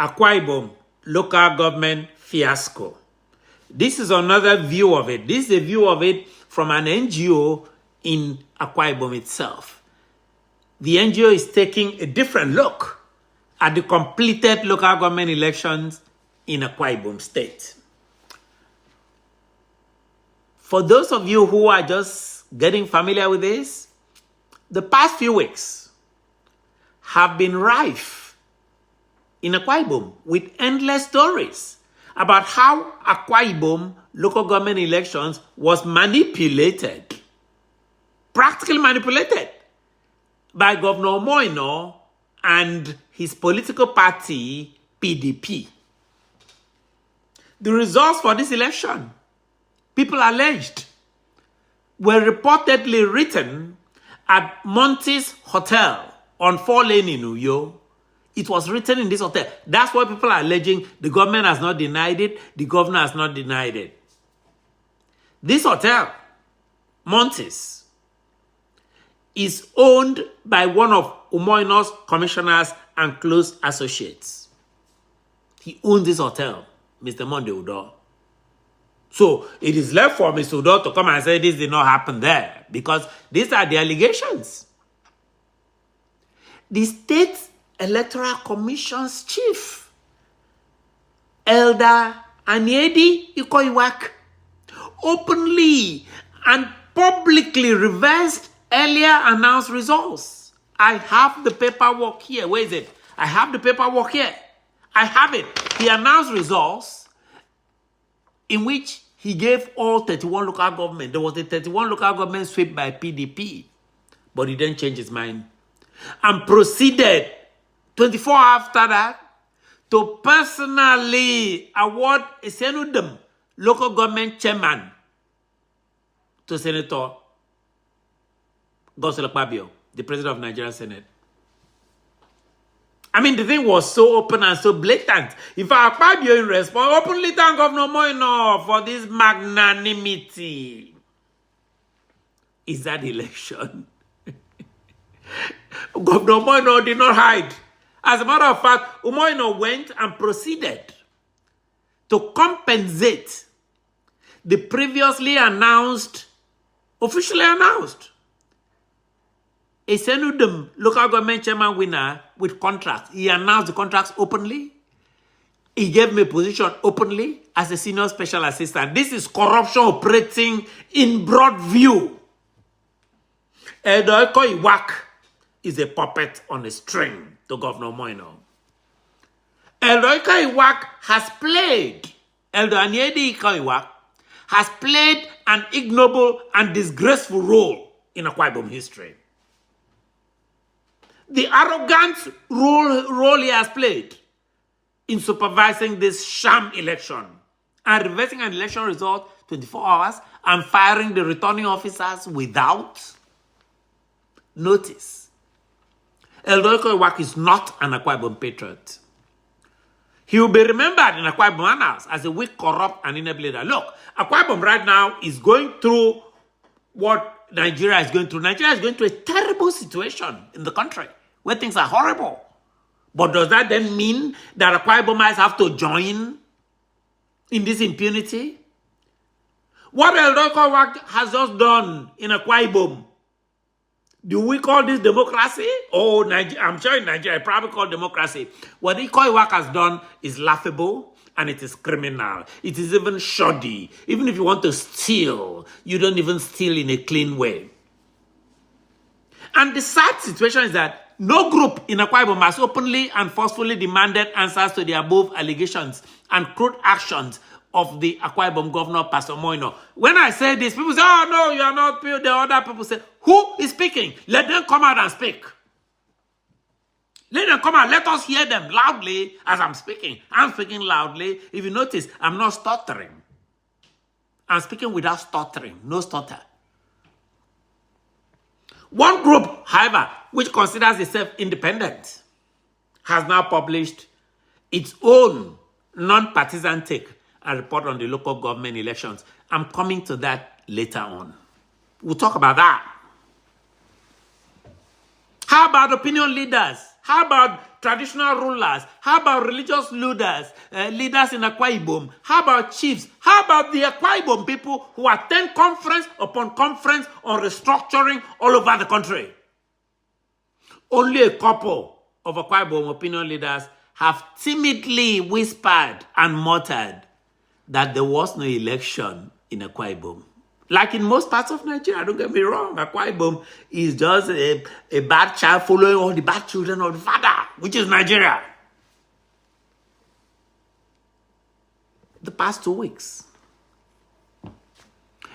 Akwa Ibom local government fiasco. This is another view of it. This is a view of it from an NGO in Akwa Ibom itself. The NGO is taking a different look at the completed local government elections in Akwa Ibom State. For those of you who are just getting familiar with this, the past few weeks have been rife in Akwa Ibom with endless stories about how Akwa Ibom local government elections was manipulated, practically manipulated by Governor Moino and his political party, PDP. The results for this election, people alleged, were reportedly written at Monty's Hotel on 4-lane in Uyo. It was written in this hotel. That's what people are alleging. The government has not denied it. The governor has not denied it. This hotel, Monty's, is owned by one of Umoino's commissioners and close associates. He owns this hotel, Mr. Monday Udo. So it is left for Mr. Udo to come and say this did not happen there, because these are the allegations. The State Electoral Commission's chief, Elder Aniedi Ikoiwak, openly and publicly reversed earlier announced results. I have the paperwork here. Where is it? I have the paperwork here. I have it. He announced results in which he gave all 31 local government. There was a 31 local government swept by PDP, but he didn't change his mind and proceeded 24 hours after that to personally award a Senudum local government chairman to Senator Godswill Akpabio, the president of Nigerian Senate. I mean, the thing was so open and so blatant. In fact, Akpabio in response openly thanked Governor Moino for this magnanimity. Is that election? Governor Moino did not hide. As a matter of fact, Umoino went and proceeded to compensate the previously announced, officially announced, a Senudum local government chairman winner with contracts. He announced the contracts openly. He gave me a position openly as a senior special assistant. This is corruption operating in broad view. Elder Ikoiwak is a puppet on a string to Governor Moino. Elder Ikoiwak has played, Elder Aniedi Ikoiwak has played an ignoble and disgraceful role in Akwa Ibom history. The arrogant role he has played in supervising this sham election and reversing an election result 24 hours and firing the returning officers without notice. Elder Ikoiwak is not an Akwa Ibom patriot. He will be remembered in Akwa Ibom annals as a weak, corrupt, and inept leader. Look, Akwa Ibom right now is going through what Nigeria is going through. Nigeria is going through a terrible situation in the country where things are horrible. But does that then mean that Akwa Ibomites have to join in this impunity? What Elder Ikoiwak has just done in Akwa Ibom, do we call this democracy? Oh, I'm sure in Nigeria, I probably call democracy. What Ikoiwak has done is laughable and it is criminal. It is even shoddy. Even if you want to steal, you don't even steal in a clean way. And the sad situation is that no group in Akwa Ibom has openly and forcefully demanded answers to the above allegations and crude actions of the Akwa Ibom governor, Pastor Moino. When I say this, people say, oh no, you are not pure. The other people say, who is speaking? Let them come out and speak. Let them come out. Let us hear them loudly as I'm speaking. I'm speaking loudly. If you notice, I'm not stuttering. I'm speaking without stuttering. No stutter. One group, however, which considers itself independent, has now published its own non-partisan take and report on the local government elections. I'm coming to that later on. We'll talk about that. How about opinion leaders? How about traditional rulers? How about religious leaders, leaders in Akwa Ibom? How about chiefs? How about the Akwa Ibom people who attend conference upon conference on restructuring all over the country? Only a couple of Akwa Ibom opinion leaders have timidly whispered and muttered that there was no election in Akwa Ibom. Like in most parts of Nigeria, don't get me wrong, Akwa Ibom is just a bad child following all the bad children of the father, which is Nigeria. The past 2 weeks.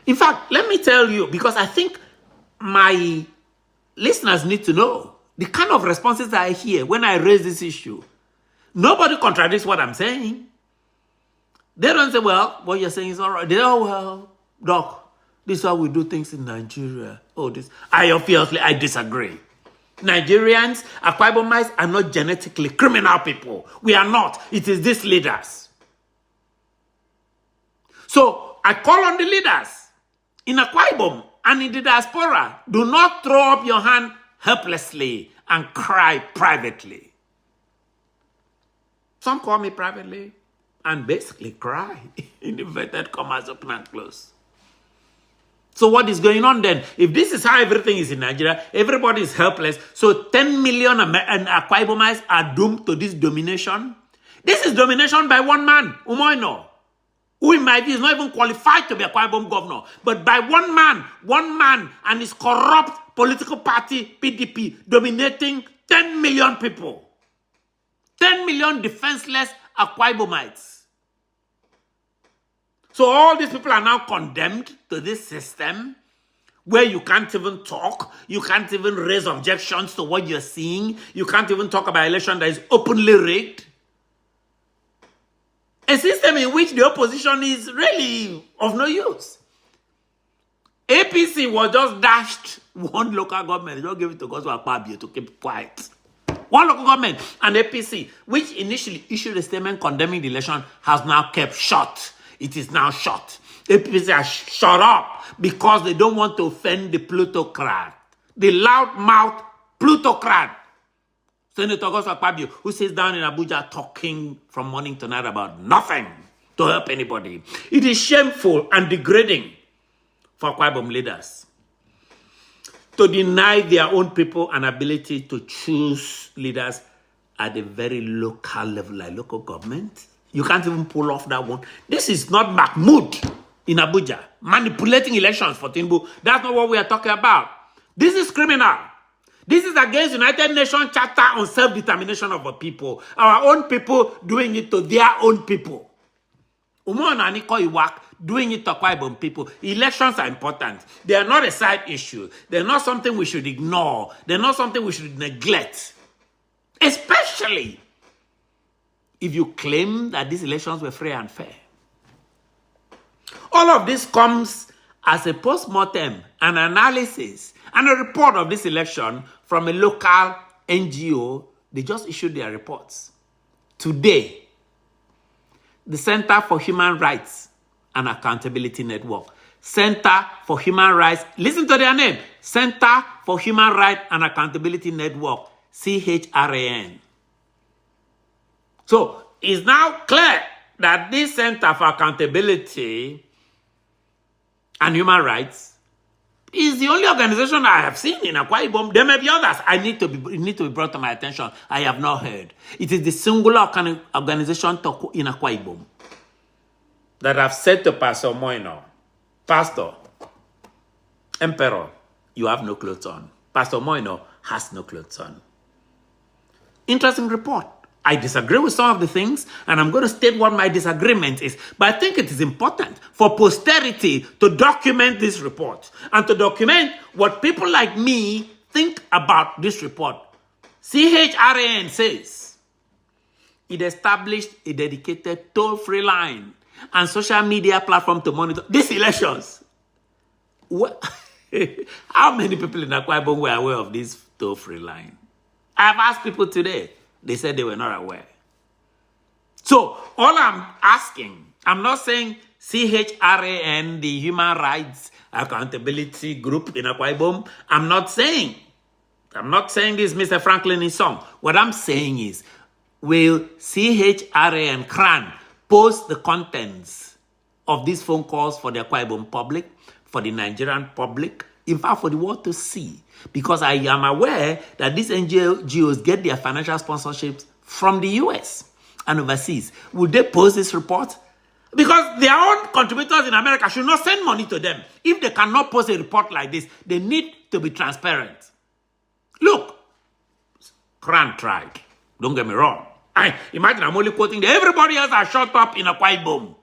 In fact, let me tell you, because I think my listeners need to know the kind of responses I hear when I raise this issue. Nobody contradicts what I'm saying. They don't say, well, what you're saying is all right. They say, oh, well, Doc, this is how we do things in Nigeria. Oh, this. I disagree. Nigerians, Akwa Ibomites are not genetically criminal people. We are not. It is these leaders. So I call on the leaders in Akwa Ibom and in the diaspora. Do not throw up your hand helplessly and cry privately. Some call me privately and basically cry in inverted commas, open and close. So what is going on then? If this is how everything is in Nigeria, everybody is helpless. So 10 million Akwa Ibomites are doomed to this domination. This is domination by one man, Umoino, who in my view is not even qualified to be Akwa Ibom governor. But by one man and his corrupt political party, PDP, dominating 10 million people. 10 million defenseless Akwa Ibomites. So all these people are now condemned to this system where you can't even talk, you can't even raise objections to what you're seeing, you can't even talk about an election that is openly rigged. A system in which the opposition is really of no use. APC was just dashed one local government. They don't give it to Godswill Akpabio to keep quiet. One local government and APC, which initially issued a statement condemning the election, has now kept shut. It is now shut. APC has shut up because they don't want to offend the plutocrat, the loudmouth plutocrat, Senator Godswill Akpabio, who sits down in Abuja talking from morning to night about nothing to help anybody. It is shameful and degrading for Akwa Ibom leaders to deny their own people an ability to choose leaders at a very local level, like local government. You can't even pull off that one. This is not Mahmoud in Abuja manipulating elections for Tinubu. That's not what we are talking about. This is criminal. This is against United Nations Charter on Self-Determination of a people. Our own people doing it to their own people. Doing it to Akwa Ibom people. Elections are important. They are not a side issue. They're not something we should ignore. They're not something we should neglect. Especially if you claim that these elections were free and fair. All of this comes as a post-mortem, an analysis, and a report of this election from a local NGO. They just issued their reports. Today, the Center for Human Rights and Accountability Network. Center for Human Rights, listen to their name, Center for Human Rights and Accountability Network, CHRAN. So, it's now clear that this Center for Accountability and Human Rights is the only organization I have seen in Akwa Ibom. There may be others. It need to be brought to my attention. I have not heard. It is the singular organization in Akwa Ibom that have said to Pastor Moino, Pastor, Emperor, you have no clothes on. Pastor Moino has no clothes on. Interesting report. I disagree with some of the things, and I'm going to state what my disagreement is. But I think it is important for posterity to document this report and to document what people like me think about this report. CHRAN says it established a dedicated toll-free line and social media platform to monitor these elections. How many people in Akwa Ibom were aware of this toll-free line? I've asked people today. They said they were not aware. So, all I'm asking, I'm not saying CHRAN, the Human Rights Accountability Group in Akwa Ibom, I'm not saying I'm not saying this, Mr. Franklin is song. What I'm saying is, will CHRA and CHRAN post the contents of these phone calls for the Akwa Ibom public, for the Nigerian public, in fact, for the world to see? Because I am aware that these NGOs get their financial sponsorships from the US and overseas. Will they post this report? Because their own contributors in America should not send money to them. If they cannot post a report like this, they need to be transparent. Look, CHRAN tried. Don't get me wrong. Imagine I'm only quoting everybody else has shut up in Akwa Ibom.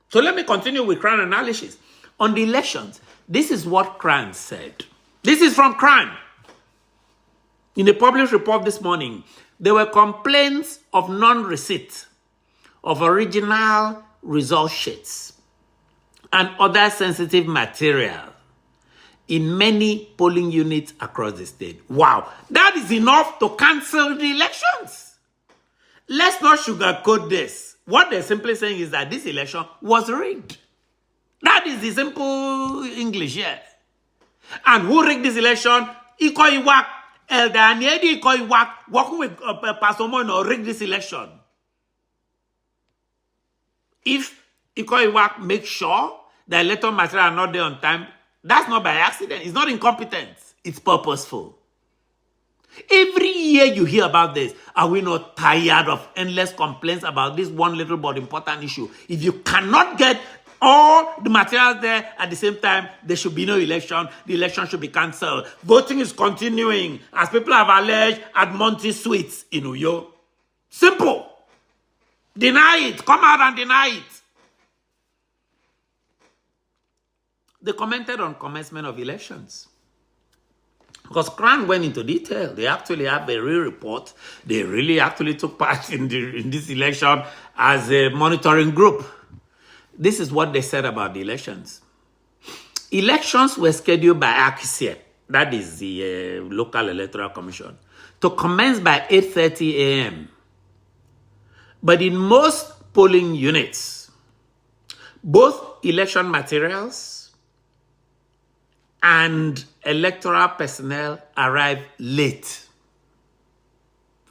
So let me continue with CHRAN analysis. On the elections, this is what CHRAN said. This is from CHRAN. In a published report this morning, there were complaints of non-receipt of original result sheets and other sensitive material in many polling units across the state. Wow, that is enough to cancel the elections. Let's not sugarcoat this. What they're simply saying is that this election was rigged. That is the simple English here. And who rigged this election? Iko Iwak, Elder Aniedi Iko Iwak, working with Pastor Moino, rigged this election. If Iko Iwak makes sure the electoral material are not there on time, that's not by accident. It's not incompetence. It's purposeful. Every year you hear about this. Are we not tired of endless complaints about this one little but important issue? If you cannot get all the materials there at the same time, there should be no election. The election should be cancelled. Voting is continuing, as people have alleged, at Monty Suites in Uyo. Simple. Deny it. Come out and deny it. They commented on commencement of elections. Because CHRAN went into detail. They actually have a real report. They really actually took part in this election as a monitoring group. This is what they said about the elections. Elections were scheduled by ACHRAN, that is the local electoral commission, to commence by 8:30 a.m. But in most polling units, both election materials and electoral personnel arrive late.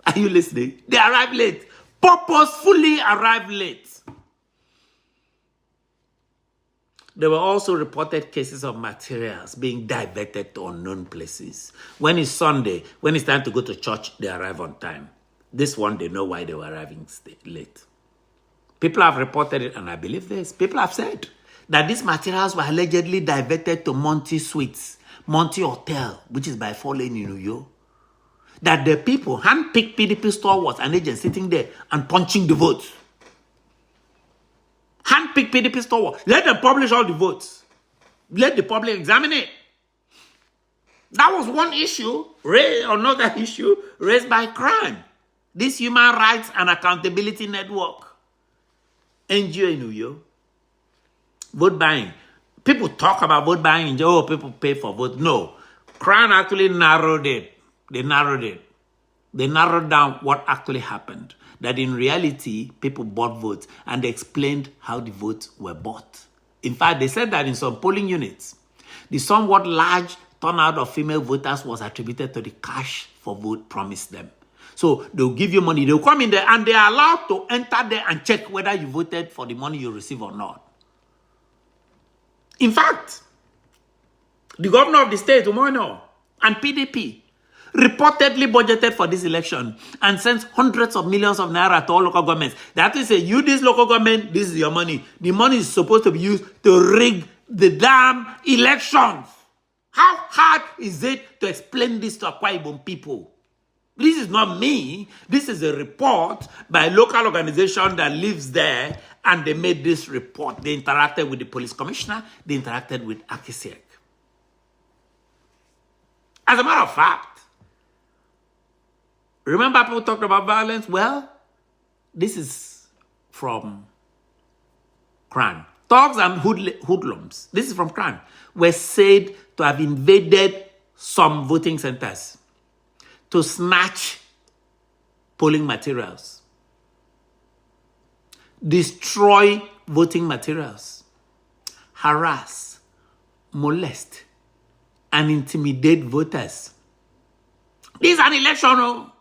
Are you listening? They arrive late. Purposefully arrive late. There were also reported cases of materials being diverted to unknown places. When it's Sunday, when it's time to go to church, they arrive on time. This one, they know why they were arriving late. People have reported it, and I believe this. People have said that these materials were allegedly diverted to Monty Suites, Monty Hotel, which is by 4-lane in Uyo. That the people handpicked PDP stalwarts and agents sitting there and punching the votes. Handpicked PDP stalwarts. Let them publish all the votes. Let the public examine it. That was one issue, another issue raised by CHRAN, this Human Rights and Accountability Network, NGO in Uyo. Vote buying. People talk about vote buying. Oh, people pay for vote. No. CHRAN actually narrowed it. They narrowed it. They narrowed down what actually happened. That in reality, people bought votes. And they explained how the votes were bought. In fact, they said that in some polling units, the somewhat large turnout of female voters was attributed to the cash for vote promised them. So they'll give you money. They'll come in there and they're allowed to enter there and check whether you voted for the money you receive or not. In fact, the governor of the state, Umono, and PDP reportedly budgeted for this election and sent hundreds of millions of naira to all local governments. That is, you, this local government, this is your money. The money is supposed to be used to rig the damn elections. How hard is it to explain this to Akwa Ibom people? This is not me. This is a report by a local organization that lives there, and they made this report. They interacted with the police commissioner. They interacted with ACHRAN. As a matter of fact, remember people talked about violence? Well, this is from CHRAN. Thugs and hoodlums, this is from CHRAN, were said to have invaded some voting centers to snatch polling materials, destroy voting materials, harass, molest, and intimidate voters This is an election, oh.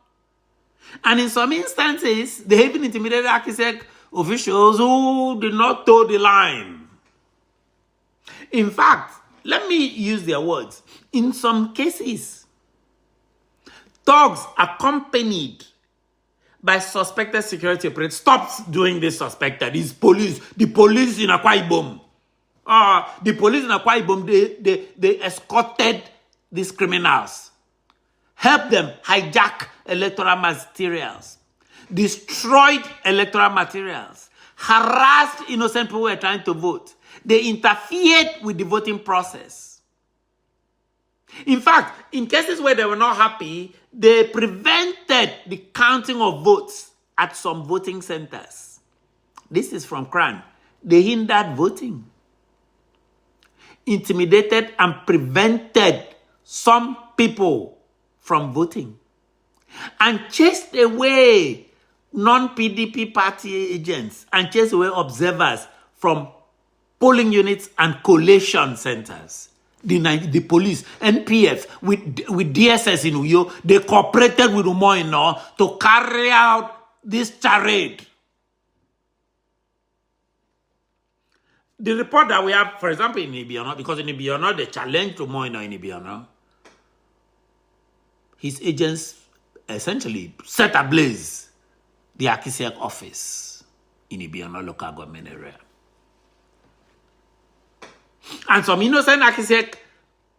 And in some instances, they even intimidated Akisek officials who did not toe the line. In fact, let me use their words. In some cases, thugs accompanied by suspected security operators stopped doing this suspected. It's police. The police in Akwa Ibom. The police in Akwa Ibom, they escorted these criminals, helped them hijack electoral materials, destroyed electoral materials, harassed innocent people who were trying to vote. They interfered with the voting process. In fact, in cases where they were not happy, they prevented the counting of votes at some voting centers. This is from CHRAN. They hindered voting, intimidated and prevented some people from voting, and chased away non-PDP party agents and chased away observers from polling units and collation centers. The police, NPF, with DSS in Uyo, they cooperated with Umoino to carry out this charade. The report that we have, for example, in Ibiono, because in Ibiono, they challenged Umoino in Ibiono, his agents essentially set ablaze the Akisiak office in Ibiono local government area. And some innocent Akisiak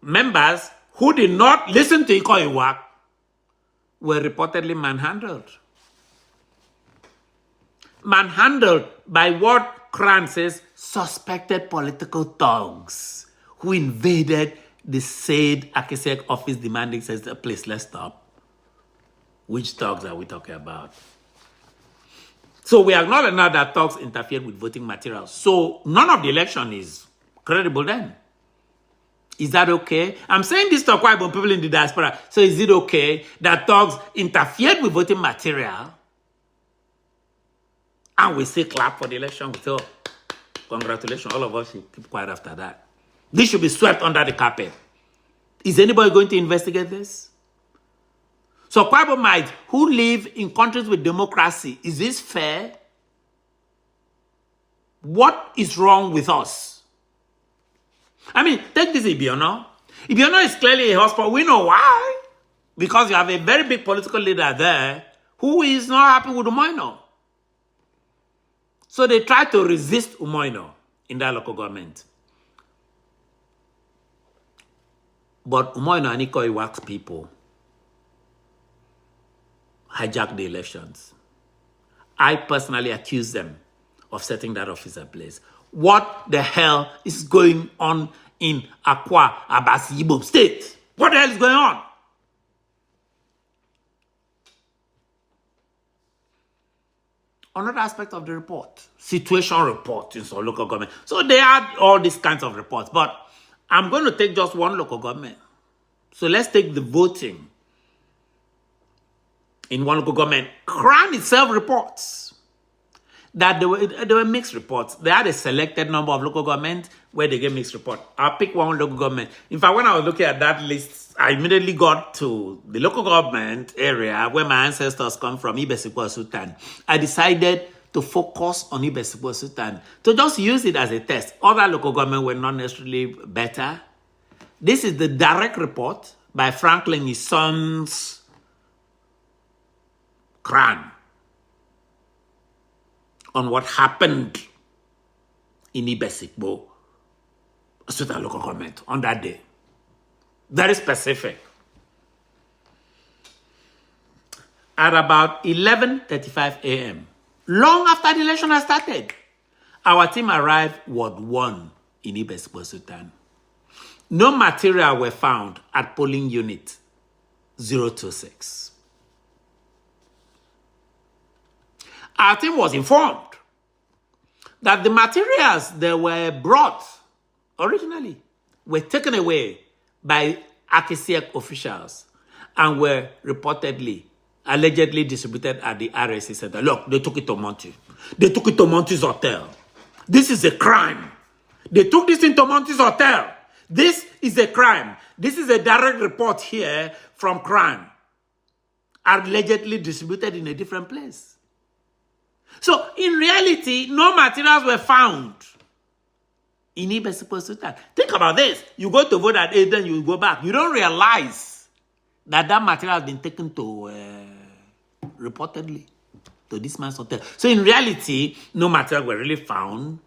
members who did not listen to Ikoiwak were reportedly manhandled. Manhandled by what CHRAN says suspected political thugs who invaded the said Akisiak office demanding, says, please, let's stop. Which thugs are we talking about? So we acknowledge now that thugs interfered with voting materials. So none of the election is credible then. Is that okay? I'm saying this to Akwa Ibom people in the diaspora. So is it okay that thugs interfered with voting material and we say clap for the election? We say, oh, congratulations, all of us should keep quiet after that. This should be swept under the carpet. Is anybody going to investigate this? So Akwa Ibomites who live in countries with democracy, is this fair? What is wrong with us? I mean, take this Ibiono. Ibiono is clearly a hotspot. We know why. Because you have a very big political leader there who is not happy with Umoino. So they try to resist Umoino in that local government. But Umoino and Ikoiwak's people hijacked the elections. I personally accuse them of setting that office ablaze. What the hell is going on in Akwa Abasi Ibom State? What the hell is going on? Another aspect of the report, situation report in some local government. So they had all these kinds of reports, but I'm going to take just one local government. So let's take the voting in one local government. CHRAN itself reports that there were mixed reports. They had a selected number of local governments where they get mixed reports. I'll pick one local government. In fact, when I was looking at that list, I immediately got to the local government area where my ancestors come from, Ibesikwa Sultan. I decided to focus on Ibesikwa Sultan, to just use it as a test. Other local government were not necessarily better. This is the direct report by Franklin, his son's CHRAN, on what happened in Ibesikbo Sultan local government on that day. Very specific. At about 11:35 a.m., long after the election had started, our team arrived Ward 1 in Ibesikbo Sultan. No material were found at polling unit 026. Our team was informed that the materials that were brought originally were taken away by Akisiak officials and were reportedly, allegedly distributed at the RSC Center. Look, they took it to Monty. They took it to Monty's hotel. This is a crime. They took this into Monty's hotel. This is a crime. This is a direct report here from CHRAN. are allegedly distributed in a different place. So, in reality, no materials were found in Ibe-Sekpo-Sultan. Think about this. You go to vote at 8, then you go back. You don't realize that material has been taken to, reportedly, to this man's hotel. So, in reality, no material were really found.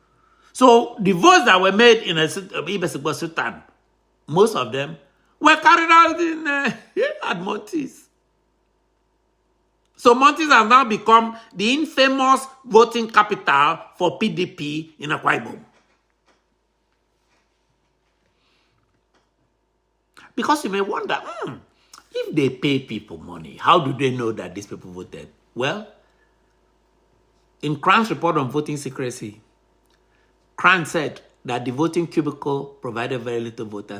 So, the votes that were made in Ibe-Sekpo-Sultan, most of them were carried out in at Montes. So Montes has now become the infamous voting capital for PDP in Akwa Ibom. Because you may wonder, if they pay people money, how do they know that these people voted? Well, in CHRAN's report on voting secrecy, CHRAN said that the voting cubicle provided very little voter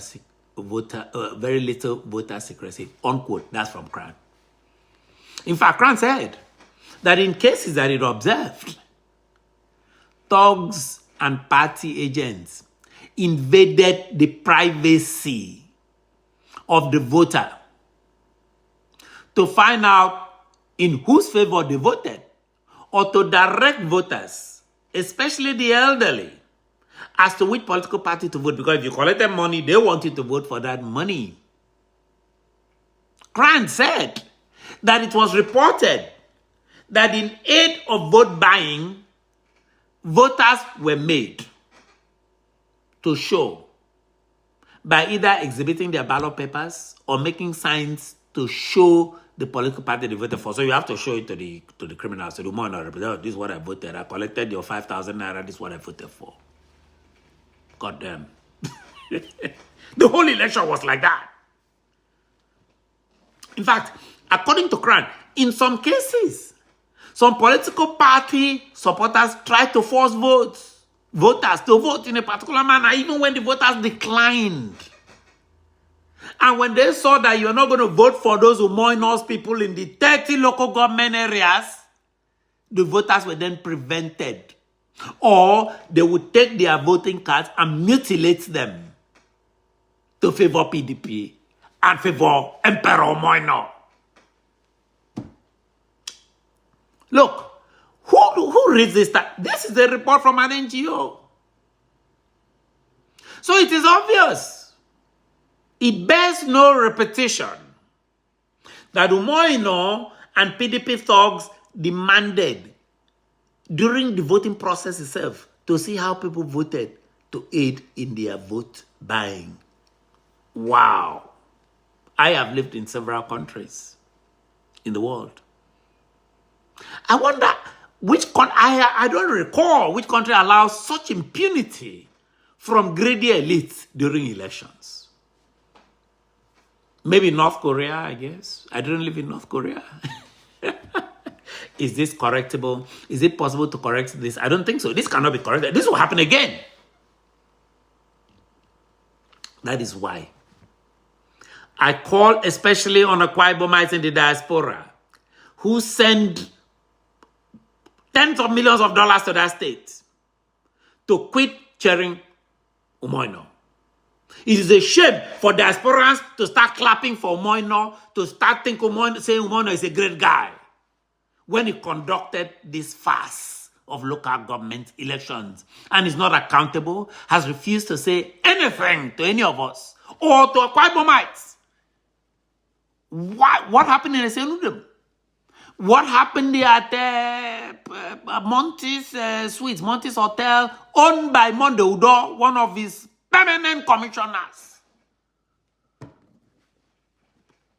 secrecy, unquote. That's from CHRAN. In fact, CHRAN said that in cases that it observed, thugs and party agents invaded the privacy of the voter to find out in whose favor they voted, or to direct voters, especially the elderly, as to which political party to vote. Because if you collected money, they wanted to vote for that money. CHRAN said that it was reported that in aid of vote buying, voters were made to show by either exhibiting their ballot papers or making signs to show the political party they voted for. So you have to show it to the criminals. So the more represent, this is what I voted. I collected your 5,000 naira. This is what I voted for. God damn. The whole election was like that. In fact, according to CHRAN, in some cases, some political party supporters tried to force voters to vote in a particular manner, even when the voters declined. And when they saw that you're not going to vote for those Umoinos people in the 30 local government areas, the voters were then prevented. Or they would take their voting cards and mutilate them to favor PDP and favor Emperor Umoino. Look, who reads this? This is a report from an NGO. So it is obvious. It bears no repetition that Umoino and PDP thugs demanded during the voting process itself to see how people voted to aid in their vote buying. Wow. I have lived in several countries in the world. I wonder which country, I don't recall which country allows such impunity from greedy elites during elections. Maybe North Korea, I guess. I don't live in North Korea. Is this correctable? Is it possible to correct this? I don't think so. This cannot be corrected. This will happen again. That is why I call especially on Akwa Ibomites in the diaspora who send tens of millions of dollars to that state to quit cheering Umoino. It is a shame for diasporans to start clapping for Umoino, to start saying Umoino is a great guy, when he conducted this farce of local government elections and is not accountable, has refused to say anything to any of us or to Akwa Ibomites. What happened in Esenudem? What happened at Montes Suites, Montes Hotel, owned by Monde Udo, one of his permanent commissioners?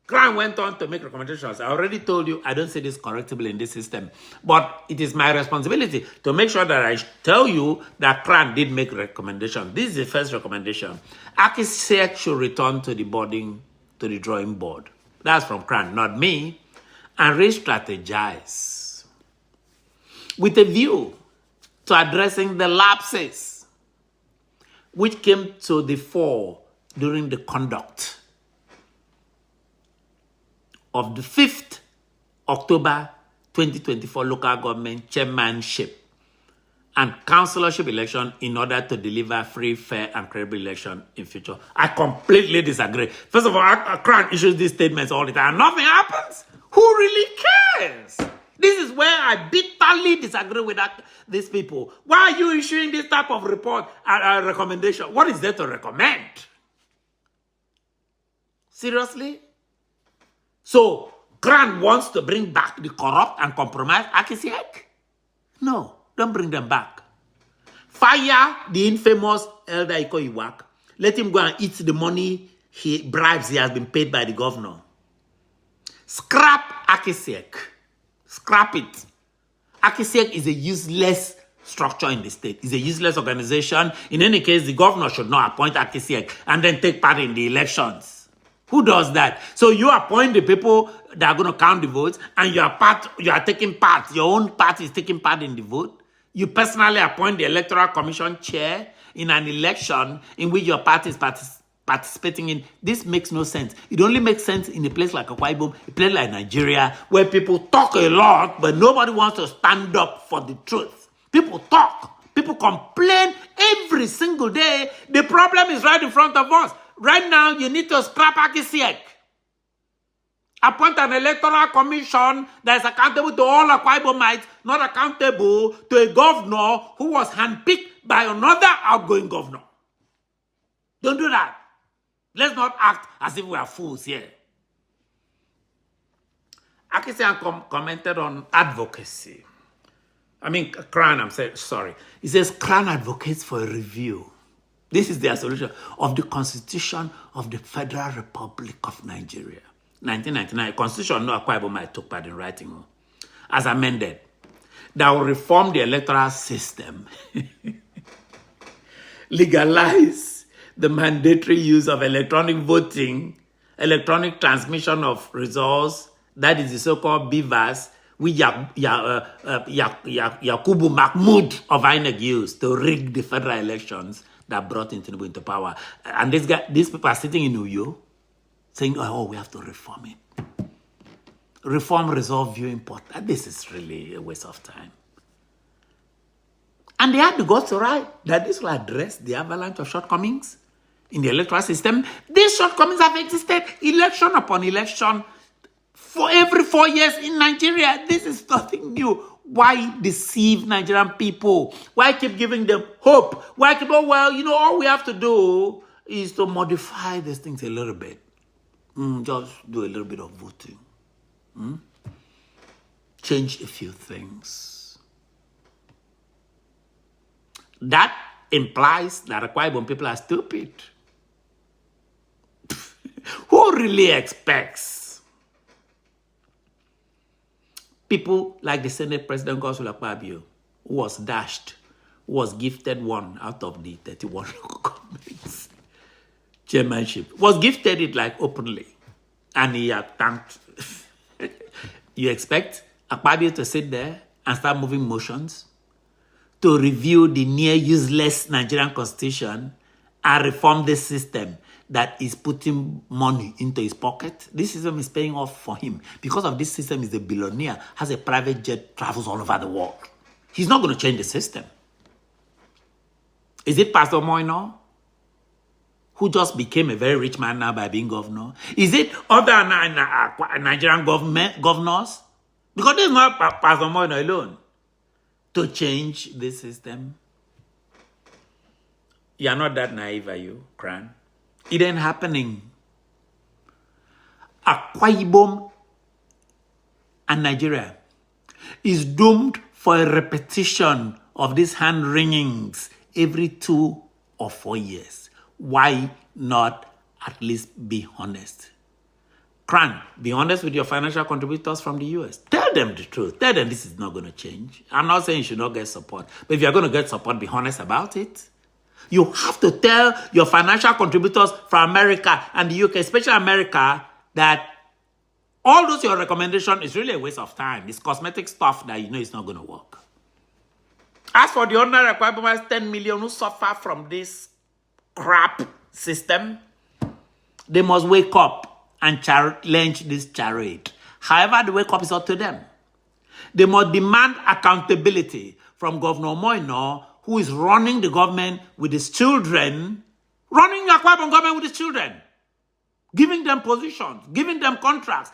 CHRAN went on to make recommendations. I already told you I don't say this correctable in this system, but it is my responsibility to make sure that I tell you that CHRAN did make recommendations. This is the first recommendation. Akisek should return to the drawing board. That's from CHRAN, not me, and re-strategize with a view to addressing the lapses which came to the fore during the conduct of the 5th October 2024 local government chairmanship and councillorship election in order to deliver free, fair, and credible election in future. I completely disagree. First of all, CHRAN issues these statements all the time. Nothing happens. Who really cares? This is where I bitterly disagree with these people. Why are you issuing this type of report and recommendation? What is there to recommend? Seriously? So, CHRAN wants to bring back the corrupt and compromised Akisiek? No, don't bring them back. Fire the infamous Elder Iko Iwak. Let him go and eat the money bribes he has been paid by the governor. Scrap Akisiek. Scrap it. Akisiek is a useless structure in the state. It's a useless organization. In any case, the governor should not appoint Akisiek and then take part in the elections. Who does that? So you appoint the people that are going to count the votes, and you are taking part. Your own party is taking part in the vote. You personally appoint the Electoral Commission chair in an election in which your party is participating in. This makes no sense. It only makes sense in a place like Akwa Ibom, a place like Nigeria, where people talk a lot, but nobody wants to stand up for the truth. People talk. People complain every single day. The problem is right in front of us. Right now, you need to scrap Akisiek. Appoint an electoral commission that is accountable to all Akwa Ibomites, not accountable to a governor who was handpicked by another outgoing governor. Don't do that. Let's not act as if we are fools here. Akisiek commented on advocacy. CHRAN, sorry. He says, CHRAN advocates for a review. This is their solution of the Constitution of the Federal Republic of Nigeria. 1999, Constitution no Akwa Ibom took part in writing, as amended, that will reform the electoral system, legalize the mandatory use of electronic voting, electronic transmission of results, that is the so-called BVAS, which Yakubu Mahmoud of INEC used to rig the federal elections that brought Tinubu into power. And these people are sitting in Uyo saying, oh, we have to reform it. Reform, resolve, view, import. This is really a waste of time. And they had the guts to write that this will address the avalanche of shortcomings in the electoral system. These shortcomings have existed election upon election for every 4 years in Nigeria. This is nothing new. Why deceive Nigerian people? Why keep giving them hope? Why keep, all we have to do is to modify these things a little bit. Just do a little bit of voting. Change a few things. That implies that Akwa Ibom people are stupid. Who really expects people like the Senate President Godswill Akpabio, who was dashed, who was gifted one out of the 31 local governments chairmanship, was gifted it like openly, and he had thanked. You expect Akpabio to sit there and start moving motions to review the near useless Nigerian constitution and reform this system that is putting money into his pocket? This system is paying off for him. Because of this system, he's a billionaire, has a private jet, travels all over the world. He's not going to change the system. Is it Pastor Moino, who just became a very rich man now by being governor? Is it other Nigerian governors? Because this is not Pastor Moino alone to change this system. You're not that naive, are you, CHRAN? It ain't happening. Akwa Ibom and Nigeria is doomed for a repetition of these hand-wringings every 2 or 4 years. Why not at least be honest? CHRAN, be honest with your financial contributors from the US. Tell them the truth. Tell them this is not going to change. I'm not saying you should not get support, but if you're going to get support, be honest about it. You have to tell your financial contributors from America and the UK, especially America, that all those your recommendation is really a waste of time. It's cosmetic stuff that you know is not going to work. As for the ordinary Akwa Ibomers, 10 million who suffer from this crap system, they must wake up and challenge this charade. However, the wake up is up to them. They must demand accountability from Governor Moino, who is running the government with his children, running the Akwa Ibom government with his children, giving them positions, giving them contracts,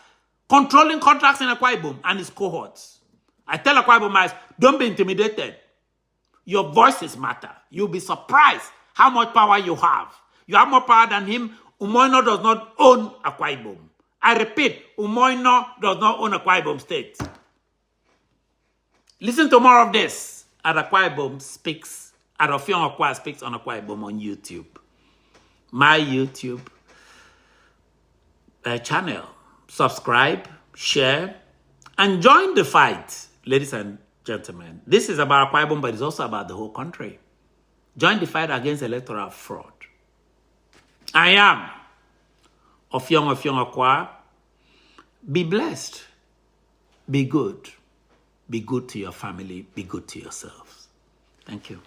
controlling contracts in Akwa Ibom and his cohorts. I tell Akwa Ibomites, don't be intimidated. Your voices matter. You'll be surprised how much power you have. You have more power than him. Umoino does not own Akwa Ibom. I repeat, Umoino does not own Akwa Ibom State. Listen to more of this at Akwa Ibom Speaks, at Ofiong Akwa Speaks on Akwa Ibom on YouTube. My YouTube channel. Subscribe, share, and join the fight, ladies and gentlemen. This is about Akwa Ibom, but it's also about the whole country. Join the fight against electoral fraud. I am Ofiong Akwa. Be blessed. Be good. Be good to your family. Be good to yourselves. Thank you.